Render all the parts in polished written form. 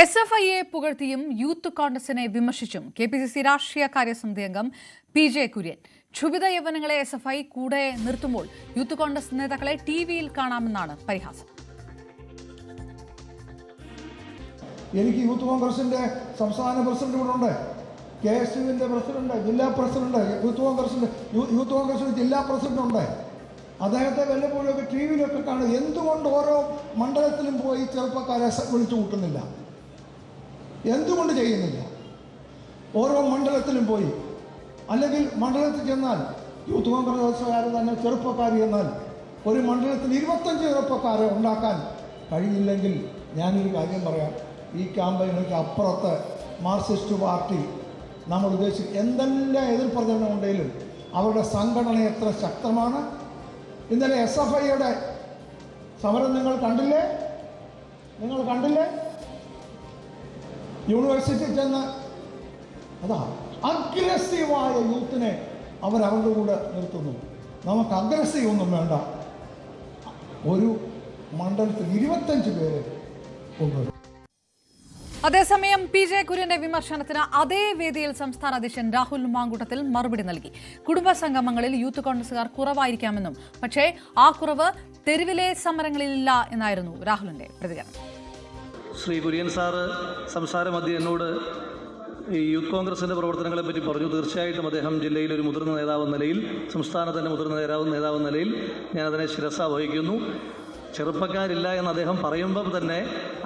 എസ്എഫ്ഐയെ പുകഴ്ത്തിയും youth കോൺഗ്രസിനെ വിമർശിച്ചും KPCC രാഷ്ട്രീയ കാര്യസമിതി അംഗം പി.ജെ. കുര്യൻ. ക്ഷുഭിത യൗവനങ്ങളെ എസ്എഫ്ഐ കൂടെ നിർത്തുമ്പോൾ യൂത്ത് കോൺഗ്രസ് നേതാക്കളെ ടിവിയിൽ കാണാമെന്നാണ് പരിഹാസം. എനിക്ക് യൂത്ത് കോൺഗ്രസിന്റെ സംസ്ഥാന പ്രസിഡന്റ് ഇവിടെ ഉണ്ട്, കെ.എസ്.യുവിന്റെ പ്രസിഡന്റ്, ജില്ലാ പ്രസിഡന്റ്, യൂത്ത് കോൺഗ്രസിന്റെ ജില്ലാ പ്രസിഡന്റ് ഉണ്ട്. അദ്ദേഹത്തെ വല്ലപ്പോഴൊക്കെ ടി വിയിലൊക്കെ കാണും. എന്തുകൊണ്ട് ഓരോ മണ്ഡലത്തിലും പോയി ചെറുപ്പക്കാരെ വിളിച്ചു കൂട്ടുന്നില്ല? എന്തുകൊണ്ട് ചെയ്യുന്നില്ല? ഓരോ മണ്ഡലത്തിലും പോയി, അല്ലെങ്കിൽ മണ്ഡലത്തിൽ ചെന്നാൽ യൂത്ത് കോൺഗ്രസ്സുകാർ തന്നെ ചെറുപ്പക്കാർ എന്നാൽ ഒരു മണ്ഡലത്തിൽ 25 ചെറുപ്പക്കാരെ ഉണ്ടാക്കാൻ കഴിയില്ലെങ്കിൽ ഞാനൊരു കാര്യം പറയാം. ഈ ക്യാമ്പയിനൊക്കെ അപ്പുറത്ത് മാർക്സിസ്റ്റ് പാർട്ടി നമ്മൾ ഉദ്ദേശിച്ച് എന്തെല്ലാം എതിർപ്രചരണം ഉണ്ടെങ്കിലും അവരുടെ സംഘടന എത്ര ശക്തമാണ്. ഇന്നലെ എസ്എഫ്ഐയുടെ സമരം നിങ്ങൾ കണ്ടില്ലേ? യൂണിവേഴ്സിറ്റി ചെന്ന് അതാ അഗ്രസീവായ യൂത്തിനെ അവരവരുടെ കൂടെ നിർത്തുന്നു. നമുക്ക് അഗ്രസീവ് ഒന്നും വേണ്ട. ഒരു മണ്ഡലത്തിൽ 25 പേര് കൊണ്ടുവരും. അതേസമയം പി.ജെ. കുര്യന്റെ വിമർശനത്തിന് അതേ വേദിയിൽ സംസ്ഥാന അധ്യക്ഷൻ രാഹുൽ മാങ്കൂട്ടത്തിൽ മറുപടി നൽകി. കുടുംബ സംഗമങ്ങളിൽ യൂത്ത് കോൺഗ്രസുകാർ കുറവായിരിക്കാമെന്നും പക്ഷേ ആ കുറവ് തെരുവിലെ സമരങ്ങളിലില്ല എന്നായിരുന്നു രാഹുലിന്റെ പ്രതികരണം. ശ്രീ കുര്യൻ സാറ് സംസാര മധ്യേ എന്നോട് ഈ യൂത്ത് കോൺഗ്രസിൻ്റെ പ്രവർത്തനങ്ങളെ പറ്റി പറഞ്ഞു. തീർച്ചയായിട്ടും അദ്ദേഹം ജില്ലയിലെ ഒരു മുതിർന്ന നേതാവെന്ന നിലയിൽ, സംസ്ഥാനത്തിൻ്റെ മുതിർന്ന നേതാവെന്ന നിലയിൽ ഞാനതിനെ ശിരസ വഹിക്കുന്നു. ചെറുപ്പക്കാരില്ല എന്ന് അദ്ദേഹം പറയുമ്പം തന്നെ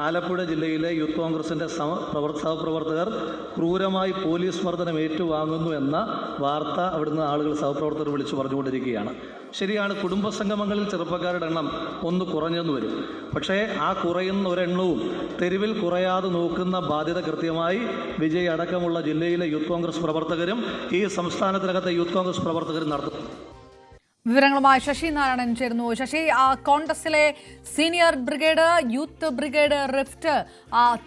ആലപ്പുഴ ജില്ലയിലെ യൂത്ത് കോൺഗ്രസിൻ്റെ സഹപ്രവർത്തകർ ക്രൂരമായി പോലീസ് മർദ്ദനം ഏറ്റുവാങ്ങുന്നു എന്ന വാർത്ത അവിടുന്ന് ആളുകൾ സഹപ്രവർത്തകർ വിളിച്ചു പറഞ്ഞുകൊണ്ടിരിക്കുകയാണ്. ശരിയാണ്, കുടുംബ സംഗമങ്ങളിൽ ചെറുപ്പക്കാരുടെ എണ്ണം ഒന്ന് കുറഞ്ഞെന്ന് വരും. പക്ഷേ ആ കുറയുന്ന ഒരെണ്ണവും തെരുവിൽ കുറയാതെ നോക്കുന്ന ബാധ്യത കൃത്യമായി വിജയ് അടക്കമുള്ള ജില്ലയിലെ യൂത്ത് കോൺഗ്രസ് പ്രവർത്തകരും ഈ സംസ്ഥാനത്തിനകത്തെ യൂത്ത് കോൺഗ്രസ് പ്രവർത്തകരും നടത്തുന്നു. വിവരങ്ങളുമായി ശശി നാരായണൻ ചേരുന്നു. ശശി, കോൺഗ്രസിലെ senior brigade, youth brigade rift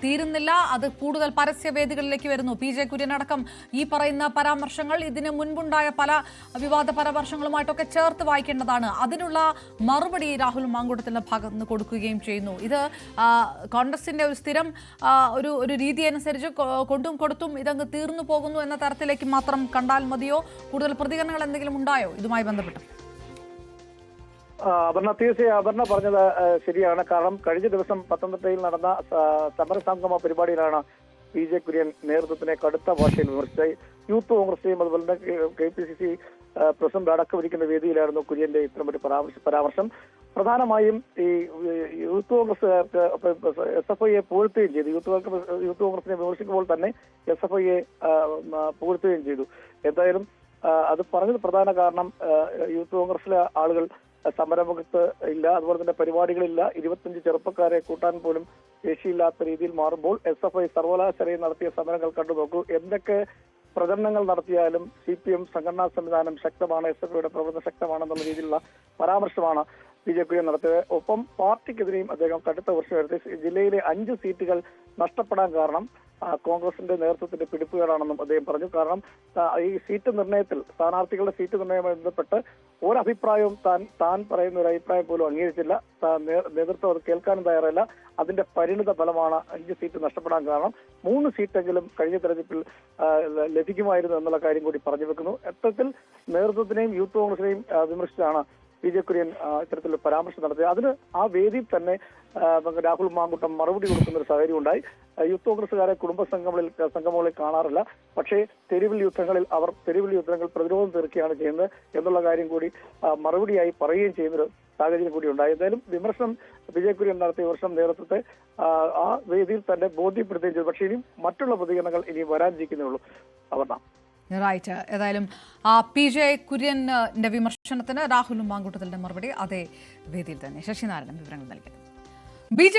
തീരുന്നില്ല. അത് കൂടുതൽ പരസ്യവേദികളിലേക്ക് വരുന്നു. പി.ജെ. കുര്യൻ അടക്കം ഈ പറയുന്ന പരാമർശങ്ങൾ ഇതിന് മുൻപുണ്ടായ പല വിവാദ പരാമർശങ്ങളുമായിട്ടൊക്കെ ചേർത്ത് വായിക്കേണ്ടതാണ്. അതിനുള്ള മറുപടി രാഹുൽ മാങ്കൂട്ടത്തിന്റെ ഭാഗത്ത് നിന്ന് കൊടുക്കുകയും ചെയ്യുന്നു. ഇത് കോൺഗ്രസിന്റെ ഒരു സ്ഥിരം ഒരു രീതി അനുസരിച്ച് കൊണ്ടും കൊടുത്തും ഇതങ്ങ് തീർന്നു പോകുന്നു എന്ന തരത്തിലേക്ക് മാത്രം കണ്ടാൽ മതിയോ? കൂടുതൽ പ്രതികരണങ്ങൾ എന്തെങ്കിലും ഉണ്ടായോ ഇതുമായി ബന്ധപ്പെട്ട്? അപർണ പറഞ്ഞത് ശരിയാണ്. കാരണം കഴിഞ്ഞ ദിവസം പത്തനംതിട്ടയിൽ നടന്ന സമരസംഗമ പരിപാടിയിലാണ് പി.ജെ. കുര്യൻ നേതൃത്വത്തിനെ കടുത്ത ഭാഷയിൽ വിമർശിച്ചത്. യൂത്ത് കോൺഗ്രസിനെയും അതുപോലെ തന്നെ കെപിസിസി പ്രസിഡന്റ് അടക്കമിരിക്കുന്ന വേദിയിലായിരുന്നു കുര്യന്റെ ഇത്തരമൊരു പരാമർശം. പ്രധാനമായും ഈ യൂത്ത് കോൺഗ്രസുകാർക്ക് എസ്എഫ്ഐയെ പുകഴ്ത്തുകയും ചെയ്തു. യൂത്ത് കോൺഗ്രസിനെ വിമർശിക്കുമ്പോൾ തന്നെ എസ്എഫ്ഐയെ പുകഴ്ത്തുകയും ചെയ്തു. എന്തായാലും അത് പറഞ്ഞത് പ്രധാന കാരണം യൂത്ത് കോൺഗ്രസിലെ ആളുകൾ സമരമുഖത്ത് ഇല്ല, അതുപോലെ തന്നെ പരിപാടികളില്ല. 25 ചെറുപ്പക്കാരെ കൂട്ടാൻ പോലും ശേഷിയില്ലാത്ത രീതിയിൽ മാറുമ്പോൾ എസ്എഫ്ഐ സർവകലാശാലയിൽ നടത്തിയ സമരങ്ങൾ കണ്ടു നോക്കൂ. എന്തൊക്കെ പ്രചരണങ്ങൾ നടത്തിയാലും CPM സംഘടനാ സംവിധാനം ശക്തമാണ്, എസ്എഫ്ഐയുടെ പ്രവർത്തനം ശക്തമാണെന്നുള്ള രീതിയിലുള്ള പരാമർശമാണ് പി.ജെ. കുര്യൻ നടത്തിയത്. ഒപ്പം പാർട്ടിക്കെതിരെയും അദ്ദേഹം കടുത്ത വിമർശനം. ജില്ലയിലെ 5 സീറ്റുകൾ നഷ്ടപ്പെടാൻ കാരണം കോൺഗ്രസിന്റെ നേതൃത്വത്തിന്റെ പിടിപ്പുകേടാണെന്നും അദ്ദേഹം പറഞ്ഞു. കാരണം ഈ സീറ്റ് നിർണയത്തിൽ, സ്ഥാനാർത്ഥികളുടെ സീറ്റ് നിർണയവുമായി ബന്ധപ്പെട്ട് ഒരഭിപ്രായവും താൻ പറയുന്ന ഒരു അഭിപ്രായം പോലും അംഗീകരിച്ചില്ല. നേതൃത്വം അത് കേൾക്കാനും തയ്യാറല്ല. അതിന്റെ പരിണിത ഫലമാണ് 5 സീറ്റ് നഷ്ടപ്പെടാൻ കാരണം. 3 സീറ്റെങ്കിലും കഴിഞ്ഞ തെരഞ്ഞെടുപ്പിൽ ലഭിക്കുമായിരുന്നു എന്നുള്ള കാര്യം കൂടി പറഞ്ഞു വെക്കുന്നു. അത്തരത്തിൽ നേതൃത്വത്തിനെയും യൂത്ത് കോൺഗ്രസിനെയും വിമർശിച്ചാണ് പി.ജെ. കുര്യൻ ഇത്തരത്തിലുള്ള പരാമർശം നടത്തിയത്. അതിന് ആ വേദിയിൽ തന്നെ രാഹുൽ മാങ്കൂട്ടം മറുപടി കൊടുക്കുന്ന ഒരു സാഹചര്യം ഉണ്ടായി. യൂത്ത് കോൺഗ്രസുകാരെ കുടുംബ സംഗമങ്ങളിൽ കാണാറില്ല, പക്ഷേ തെരുവിൽ യുദ്ധങ്ങൾ പ്രതിരോധം തീർക്കുകയാണ് ചെയ്യുന്നത് എന്നുള്ള കാര്യം കൂടി മറുപടിയായി പറയുകയും ചെയ്യുന്നൊരു സാഹചര്യം കൂടി ഉണ്ടായി. എന്തായാലും വിമർശനം പി.ജെ. കുര്യൻ നടത്തിയ വിമർശനം നേതൃത്വത്തെ ആ വേദിയിൽ തന്നെ ബോധ്യപ്പെടുത്തുകയും ചെയ്തു. പക്ഷേ ഇനിയും മറ്റുള്ള പ്രതികരണങ്ങൾ ഇനി വരാനിരിക്കുന്നേ ഉള്ളൂ. അപർണ. റൈറ്റ്. ഏതായാലും പി.ജെ. കുര്യന്റെ വിമർശനത്തിന് രാഹുൽ മാങ്കൂട്ടത്തിന്റെ മറുപടി അതേ വേദിയിൽ തന്നെ. ശശി നാരായണൻ വിവരങ്ങൾ നൽകിയത്.